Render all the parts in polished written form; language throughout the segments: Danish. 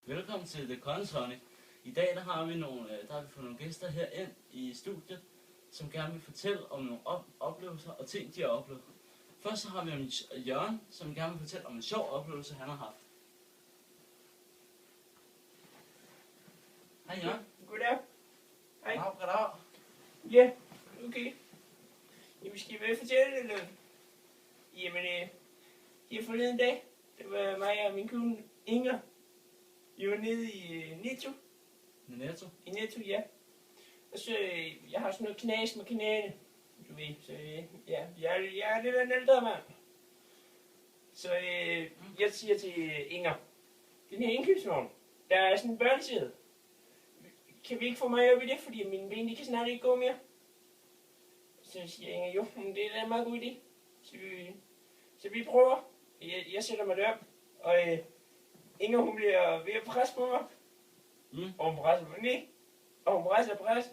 Velkommen til The Concerny. I dag der har vi fået nogle gæster her ind i studiet, som gerne vil fortælle om nogle oplevelser og ting, de har oplevet. Først så har vi Jørgen, som gerne vil fortælle om en sjov oplevelse, han har haft. Hej Jørgen. Goddag. Hej. Goddag. Ja, okay. Jamen, skal I fortælle det, eller? Jamen, her forleden dag, det var mig og min kone Inger. Vi var nede i Netto. Netto? I Netto, ja. Og så, jeg har sådan noget knas med knæene, du ved. Så ja, jeg er lidt af en ældre mand. Så jeg siger til Inger, den her indkøbsvogn, der er sådan en børnesæde. Kan vi ikke få mig op i det, fordi mine ben de kan snart ikke gå mere? Så siger Inger, jo, men det er da en meget god idé. Så vi prøver. Jeg sætter mig derop, og Inger hun bliver ved at presse på mig. Og hun presser mig ned. Og hun presser,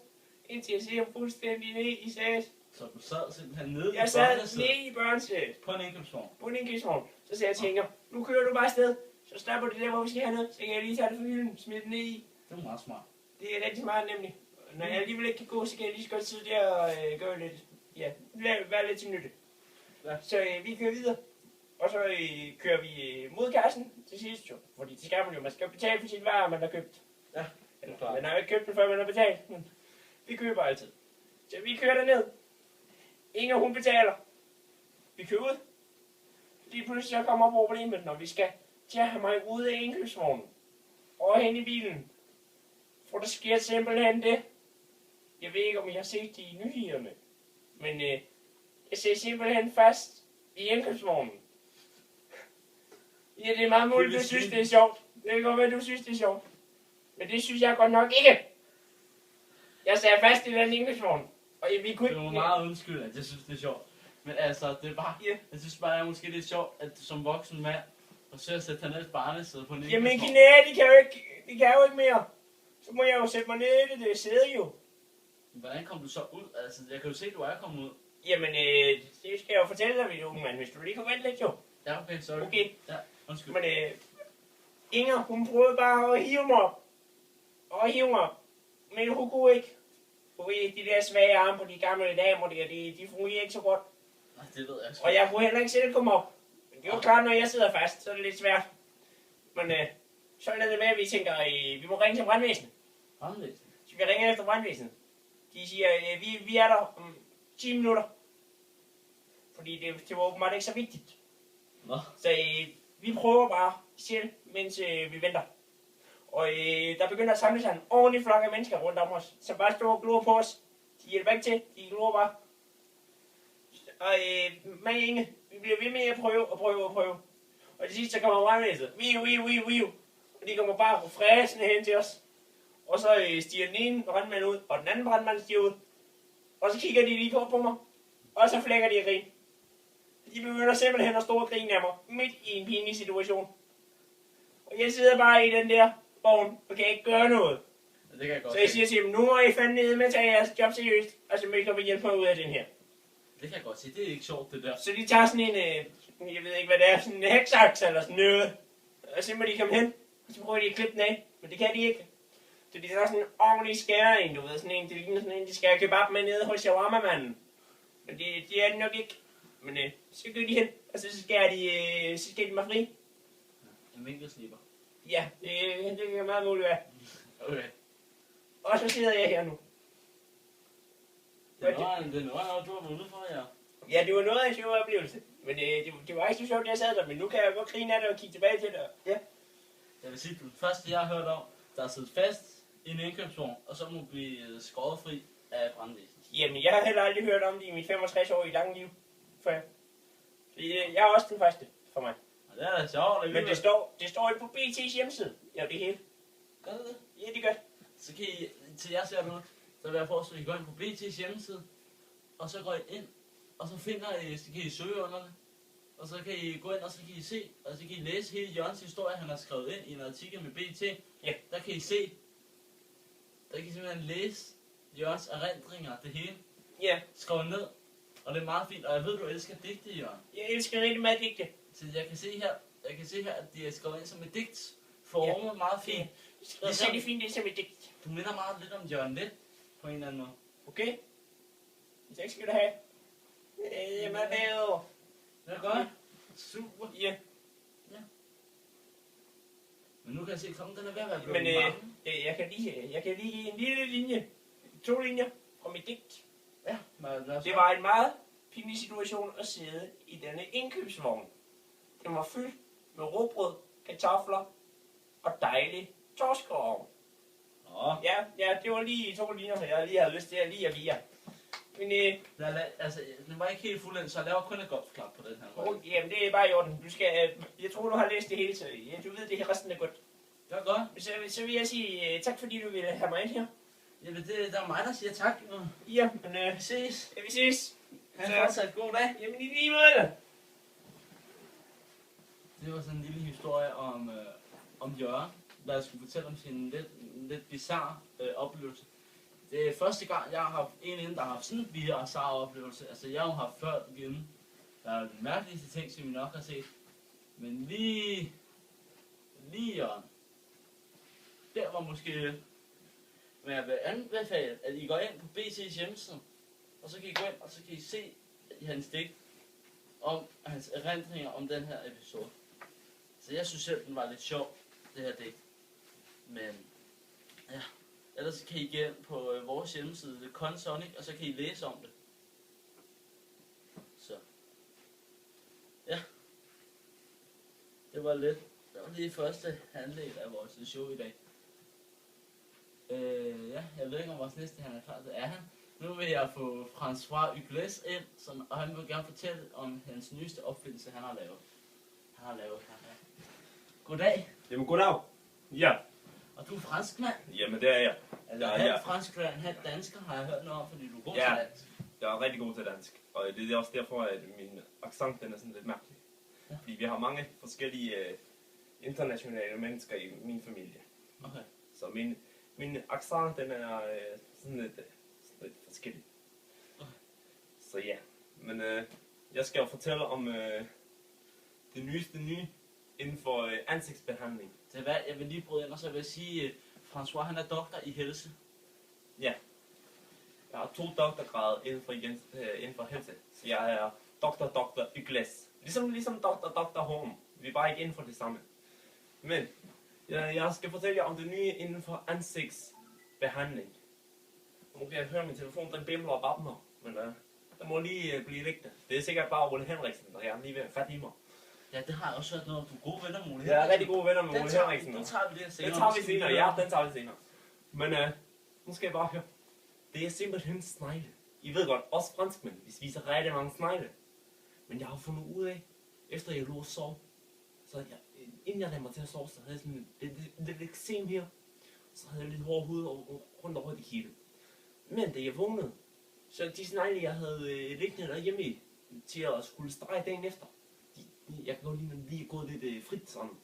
indtil jeg ser fuldstændig ned i sædet. Så du sad simpelthen nede jeg sad ned i børnesædet. På en indkøbsvogn? På en indkøbsvogn. Så sagde jeg til Inger, nu kører du bare afsted. Så stopper det der, hvor vi skal herned. Så kan jeg lige tage det fra hylden, smide det ned i. Det er meget smart. Det er rigtig smart nemlig. Når jeg alligevel ikke kan gå, så kan jeg lige så godt sidde der og gøre lidt, ja, være lidt til nytte. Ja. Så vi kører videre. Og så kører vi mod kassen til sidst jo. Fordi det skal man jo. Man skal betale for sit varer, man har købt. Ja. Eller, man har jo ikke købt den, før man har betalt. Men vi køber altid. Så vi kører derned. Inger hun betaler. Vi kører ud. Lige pludselig så kommer problemet, når vi skal til at have mig ud af indkøbsvognen. Og hen i bilen. For der sker simpelthen det. Jeg ved ikke, om I har set det i nyhederne. Men jeg ser simpelthen fast i indkøbsvognen. Ja, det er meget muligt, du synes, det er sjovt. Det kan godt være, du synes, det er sjovt. Men det synes jeg godt nok ikke. Jeg sad fast i den indkøbsvogn. Og vi kunne ikke... Det var meget undskyld, at jeg synes, det er sjovt. Men altså, det er bare... Yeah. Jeg synes bare, at måske det er sjovt, at du som voksen mand forsøger at sætte dig ned i barnesæde på en indkøbsvogn. Jamen, knæ, de kan jo ikke mere. Så må jeg jo sætte mig ned i det sæde jo. Hvordan kom du så ud? Altså, jeg kan jo se, at du er kommet ud. Jamen, det skal jeg jo fortælle dig, unge mand, hvis du lige kan vente lidt jo. Ja, okay, sorry. Okay. Ja, undskyld. Men Inger, hun prøvede bare at hive mig op. Men hun kunne ikke. Du ved, de der svage arme på de gamle damer der, de fungerer ikke så godt. Nej, det ved jeg sgu. Og jeg kunne heller ikke selv komme op. Men det er jo klart, når jeg sidder fast, så er det lidt svært. Men så er det med, at vi tænker, vi må ringe til brandvæsenet. Brandvæsenet? Så vi ringer efter brandvæsenet. De siger, vi er der om 10 minutter. Fordi det var åbenbart ikke så vigtigt. Nå. Så vi prøver bare selv, mens vi venter. Og der begynder at samle sig en ordentlig flok af mennesker rundt om os, som bare står og glor på os. De hjælper ikke til, de glor bare. Og mig og Inge, vi bliver ved med at prøve. Og til sidst så kommer brandvæsenet. Viu. Og de kommer bare fræsende hen til os. Og så stiger den ene brandmand ud, og den anden brandmand stiger ud. Og så kigger de lige på mig, og så flækker de at grine. De begynder simpelthen at stå og grine af mig, midt i en pinlig situation. Og jeg sidder bare i den der vogn, og kan ikke gøre noget. Ja, det kan jeg godt. Så jeg siger til dem, nu må I fandme ned med at tage jeres job seriøst, og så må I komme og hjælpe mig ud af den her. Det kan jeg godt sige, det er ikke sjovt det der. Så de tager sådan en, jeg ved ikke hvad det er, sådan en heksaks eller sådan noget. Og så må de komme hen, og så prøver de at klippe den af, men det kan de ikke. Så de tager sådan en ordentlig skæring, du ved, sådan en, det ligner sådan en, de skærer kebab med nede hos shawarma-manden. Men det er det nok ikke. Men så går de hen, og så skærer de mig fri. En vinkelsliber. Ja, det kan meget muligt være. Okay. Og så sidder jeg her nu. Det var noget, du var ude for, ja. Ja, det var noget af en sjov oplevelse. Men det var ikke så sjovt, at jeg sad der, men nu kan jeg godt grine af det og kigge tilbage til det. Ja. Jeg vil sige, at du første jeg har hørt om, der er siddet fast i en indkøbsvogn, og så må blive skåret fri af brandvæsenet. Jamen, jeg har heller aldrig hørt om det i mit 65-årige lange liv. Før. Så jeg er også den første for mig. Og det er da sjovt. Men det står jo på BT's hjemmeside. Ja, det hele. Gør det det? Ja, det gør. Så kan I, til jer ser nu, så vil jeg foreslå, at I går ind på BT's hjemmeside, og så går I ind, og så finder I, så kan I søge under det. Og så kan I gå ind, og så kan I se, og så kan I læse hele Jørgens historie, han har skrevet ind i en artikel med BT. Ja. Der kan I se, der kan I simpelthen læse Jørgens erindringer, det hele. Ja. Skrevet ned, og det er meget fint, og jeg ved, du elsker digte, Jørgen. Jeg elsker rigtig meget digte. Så jeg kan se her, at de er skrevet ind som et digt. formet meget fint. Det ser det fint, det er som et digt. Du minder meget lidt om Jørgen Let, på en eller anden måde. Okay? Tak skal du have. Jamen, hvad? Det er godt. Super. Ja. Men nu kan jeg se, at den er ved at være blevet Men mange. jeg kan lige give en lille linje. 2 linjer fra mit digt. Ja, lad os Det var en meget pinlig situation at sidde i denne indkøbsvogn. Den var fyldt med råbrød, kartofler og dejlig torskeovn. Nå, Ja, det var lige 2 linjer, jeg lige havde lyst til at lige at give jer. Men altså, den var ikke helt fuldendt, så jeg laver kun et golfklap på den her. jamen, det er bare i orden. Du skal, jeg tror, du har læst det hele, så du ved, det her resten er godt. Det er godt. Så vil jeg sige tak, fordi du ville have mig ind her. Jamen, det er mig, der siger tak. Ja, men Vi ses. vi ses. Ha' en fortsat god dag. Jamen, i lige måde. Det var sådan en lille historie om Jørgen, der skulle fortælle om sin lidt bizarre oplevelse. Det er første gang, jeg har haft en inden, der har haft sådan en bizarre oplevelse. Altså, jeg har jo haft før inden. Der er den mærkeligste ting, som vi nok har set. Men lige Jørgen. Der var måske... Men jeg vil anbefale, at I går ind på BT's hjemmeside, og så kan I gå ind, og så kan I se hans digt om hans erindringer om den her episode. Så jeg synes selv, den var lidt sjov, det her digt. Men ja, ellers kan I gå ind på vores hjemmeside, The Consonic, og så kan I læse om det. Så ja, det var lige første halvdel af vores show i dag. Ja, jeg ved ikke om vores næste han er klar, det er han. Nu vil jeg få François Hugles ind, og han vil gerne fortælle om hans nyeste opfindelse, han har lavet. Goddag. Jamen, goddag. Ja, Og du er franskmand? jamen det er jeg. Altså, Ja, halv ja. franskmand, halv dansker, har jeg hørt noget om, fordi du er god Ja. til dansk. Jeg er rigtig god til dansk, og det er også derfor, at min accent den er sådan lidt mærkelig. Ja. Fordi vi har mange forskellige internationale mennesker i min familie. Okay. Så min accent den er sådan lidt forskellig. Okay. Så ja, men jeg skal jo fortælle om det nyeste nye inden for ansigtsbehandling. Det er hvad, jeg vil lige bryde ind, og så vil jeg sige, François han er doktor i helse. Ja. Jeg har 2 doktorgrader inden for helse. Så jeg er Dr. Ygles. Ligesom Dr. Holm. Vi er bare ikke inden for det samme. Men jeg skal fortælle jer om det nye inden for ansigtsbehandling. Nu kan jeg høre, min telefon den bimler og babler. Men den må lige blive liggende. Det er sikkert bare Ole Henriksen, der er lige ved at fat i mig. Ja, det har jeg også hørt noget om. Du er gode venner med Ole Jeg er rigtig gode venner med Ole Henriksen. Den tager vi lidt senere. Den tager vi senere, ja, den tager vi senere. Men nu skal jeg bare høre. Det er simpelthen snegle. I ved godt, os franskmænd, vi spiser rigtig mange snegle. Men jeg har fundet ud af, efter jeg lå og sov, så inden jeg lagde mig til at sove, så havde jeg sådan lidt eksem her. Så havde jeg lidt hård hud rundt over det hele. Men da jeg vågnede, så de snegle, jeg havde liggende derhjemme til at skulle strege dagen efter, jeg kan godt lide, når de lige er gået lidt frit sammen.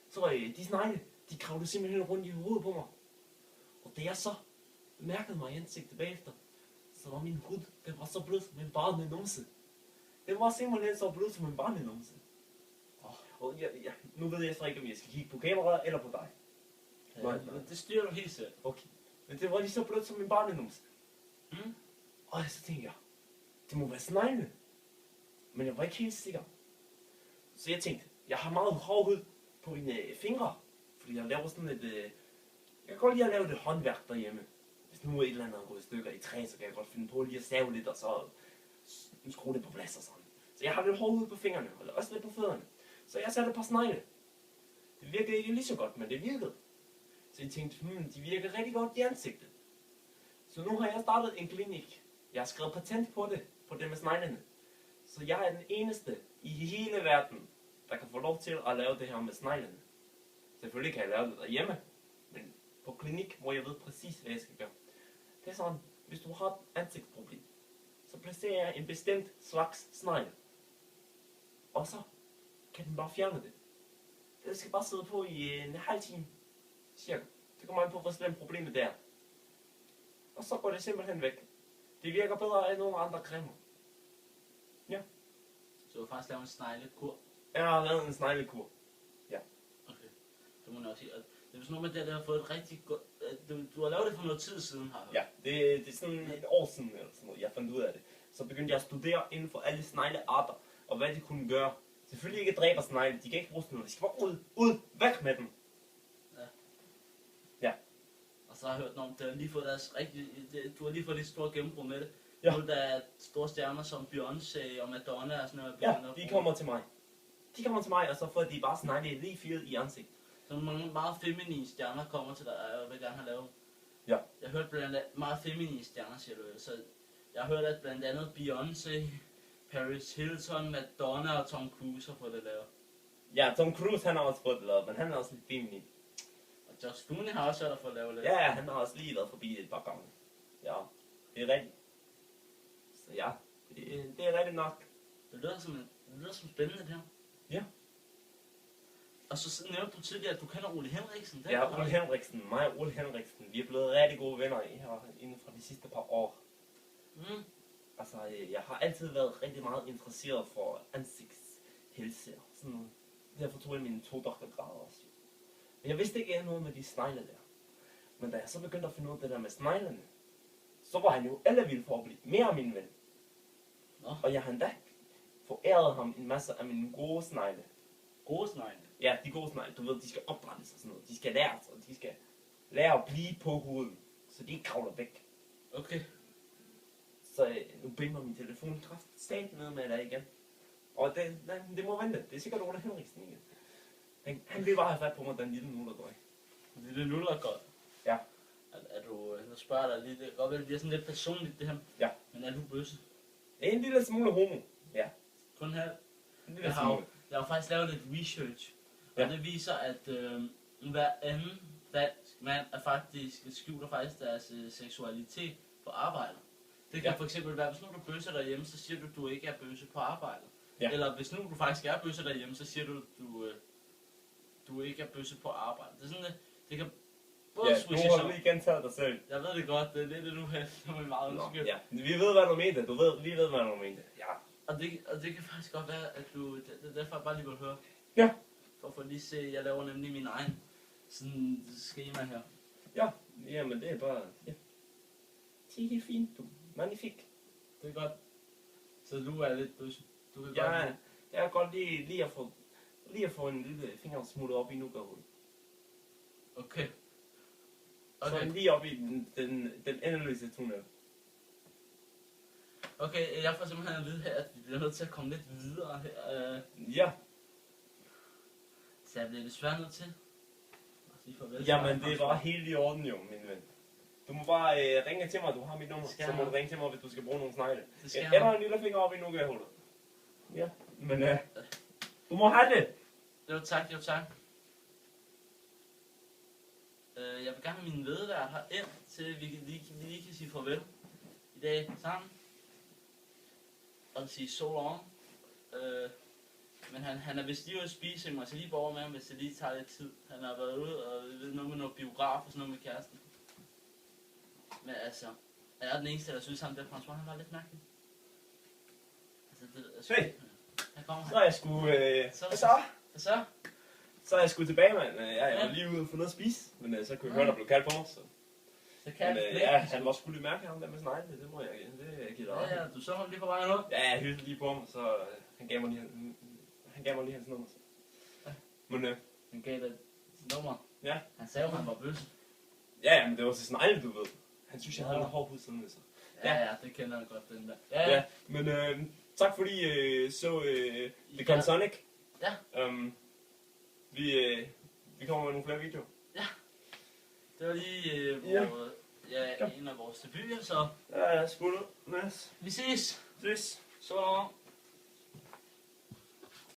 Så de snegle, de kravlede simpelthen rundt i hovedet på mig. Og da jeg så mærkede mig i ansigtet bagefter, så var min hud, den var så blød som en barnenumse. Den var simpelthen så blød som en barnenumse. Og nu ved jeg så ikke, om jeg skal kigge på kameraet eller på dig. Ja, det styrer du helt selv. Okay. Men det var lige så blødt som en barnenumse. Mm. Og så tænkte jeg, det må være snegle. Men jeg var ikke helt sikker. Så jeg tænkte, jeg har meget hård hud på mine fingre. Fordi jeg laver sådan et... jeg kan godt lide at lave det håndværk derhjemme. Hvis nu et eller andet er gået i stykker i træ, så kan jeg godt finde på lige at save lidt, og så skrue det på plads og sådan. Så jeg har lidt hård hud på fingrene, og også lidt på fødderne. Så jeg satte et par snegle. Det virkede ikke lige så godt, men det virkede. Så jeg tænkte, de virker rigtig godt i ansigtet. Så nu har jeg startet en klinik. Jeg har skrevet patent på det med sneglene. Så jeg er den eneste i hele verden, der kan få lov til at lave det her med sneglene. Selvfølgelig kan jeg lave det derhjemme, men på klinik, hvor jeg ved præcis, hvad jeg skal gøre. Det er sådan, hvis du har et ansigtsproblem, så placerer jeg en bestemt slags snegle. Og så kan den bare fjerne det. Det skal bare sidde på i en halv time, cirka. Det kommer an på, hvor slemt problemet er. Og så går det simpelthen væk. Det virker bedre end nogle andre cremer. Ja. Så du har faktisk lavet en sneglekur. Jeg har lavet en sneglekur. Okay. Det må jeg nok sige. Og det er sådan noget med det, der har fået et rigtig godt... Du har lavet det for noget tid siden, har jeg hørt. Ja, det er sådan et år siden, eller sådan noget, jeg fandt ud af det. Så begyndte jeg at studere inden for alle sneglearter, og hvad de kunne gøre. Selvfølgelig ikke dræber snegle, de kan ikke bruge sådan noget. De skal bare ud, væk med dem. Og så har jeg hørt noget om, det har lige fået deres rigtig... Du har lige fået lidt stort gennembrud med det. Ja. Nu der er store stjerner som Beyoncé og Madonna og sådan noget. Ja, de kommer til mig. De kommer til mig, og så får de bare snegle lige firet i ansigtet. Så nogle meget feminine stjerner kommer til dig, og vil gerne have lavet. Ja. Jeg har hørt blandt andet meget feminine stjerner, siger du. Så jeg har hørt, at blandt andet Beyoncé, Paris Hilton, Madonna og Tom Cruise har fået det lavet. Ja, Tom Cruise han har også fået det lavet, men han er også lidt feminin. Og Josh Clooney har også hørt at få lavet det. Ja, han har også lige været forbi et par gange. Ja, det er rigtigt. Så ja, det er rigtigt nok. Det lyder som spændende, det her. Ja. Og så nævnte du tidligere, at du kender Ole Henriksen. Ja, Ole Henriksen, mig og Ole Henriksen, vi er blevet rigtig gode venner her inden for de sidste par år. Mm. Altså, jeg har altid været rigtig meget interesseret for ansigtshelse og sådan noget. Derfor tog jeg mine 2 doktorgrader også. Men jeg vidste ikke noget med de snegle der. Men da jeg så begyndte at finde ud af det der med sneglene, så var han jo ellevild for at blive mere min ven. Nå. Og jeg har endda foræret ham en masse af mine gode snegle. Gode snegle. Ja, de gode snegle, du ved, de skal opdrættes og sådan noget. De skal læres, og de skal lære at blive på hovedet, så de ikke kravler væk. Okay. Så nu binder min telefon kraftigt ned med dig igen. Og det må vente. Det er sikkert Ole Henriksen igen. Han vil bare have fat på mig, den lille nullerdrøg. Det er nuller godt. Ja. Er du, nu spørger jeg dig lige, det kan godt være, det bliver sådan lidt personligt det her. Ja. Men er du bøsse? En lille smule homo. Ja. Kun her. En lille smule. Jeg har faktisk lavet lidt research. Ja. Og det viser, at hver anden dansk mand er faktisk, skjuler faktisk deres seksualitet på arbejdet. Det kan for eksempel være, hvis nu du bøsser derhjemme, så siger du, at du ikke er bøsse på arbejdet. Ja. Eller hvis nu du faktisk er bøsse derhjemme, så siger du, at du ikke er bøsse på arbejde. Det er sådan, det kan både Ja, switche nu har sig. du lige gentaget dig selv. Jeg ved det godt, det er lidt et uheld, som er meget Nå, undskyld. ja. Vi ved, hvad du mente. Du ved lige hvad du mente. Ja. Og det kan faktisk godt være, at du, det er derfor jeg bare lige vil høre. Ja. For at få lige se, jeg laver nemlig min egen sådan schema her. Ja. Jamen, det er bare... Ja. Det er helt fint, du. Magnifik. Det er godt. Så du er lidt bøsse. Du kan godt Ja, lide. jeg kan godt lige at få en lille finger smuttet op i nukkahullet. Okay. Okay. Okay. Så lige op i den endeløse tunnel. Okay, jeg får simpelthen at vide her, at vi bliver nødt til at komme lidt videre her. Ja. Så jeg bliver desværre nødt til at sige farvel til Jamen, dig, det er bare helt i orden jo, min ven. Du må bare ringe til mig, du har mit nummer. Skal Så må jeg? du ringe til mig, hvis du skal bruge nogle snegle. Det skal jeg. Eller en lille finger op i nukkahullet. Ja, men du må have det. Jo tak, jo tak. Jeg vil gerne have min medvært her ind, til vi lige kan sige farvel i dag sammen. Og sige so long. Men han er vist lige ude at spise, jeg må altså lige gå over med ham, hvis det lige tager lidt tid. Han har været ude og ved noget med noget biograf og sådan noget med kæresten. Men altså, jeg er den eneste, der synes, han der François, han var lidt mærkelig. Altså, det, Hey. Her kommer Så han. er jeg sgu... Så? Så er jeg sgu tilbage, mand. Jeg var lige ude og få noget at spise. Men så kunne jeg høre, der blev kaldt på mig. Så kan Men jeg ja, han var sgu lidt mærkelig, ham der med snegle. Det må jeg give dig ret i. Ja, du så ham lige på vejen ud. Ja, jeg hyldte lige på ham, så han gav mig lige hans nummer. Så. Men Han gav dig et nummer. ja. Han sagde jo, han var bøsse. Ja, men det var til snegle, du ved. Han synes, jeg havde en hård hud sådan, så. Ja, det kender jeg godt, den der. Ja, men tak fordi så The Gun Sonic. Ja. Vi kommer med nogle flere videoer. Det var lige en af vores debuter, så Ja, sgu da. Nice. vi ses. Ses. Så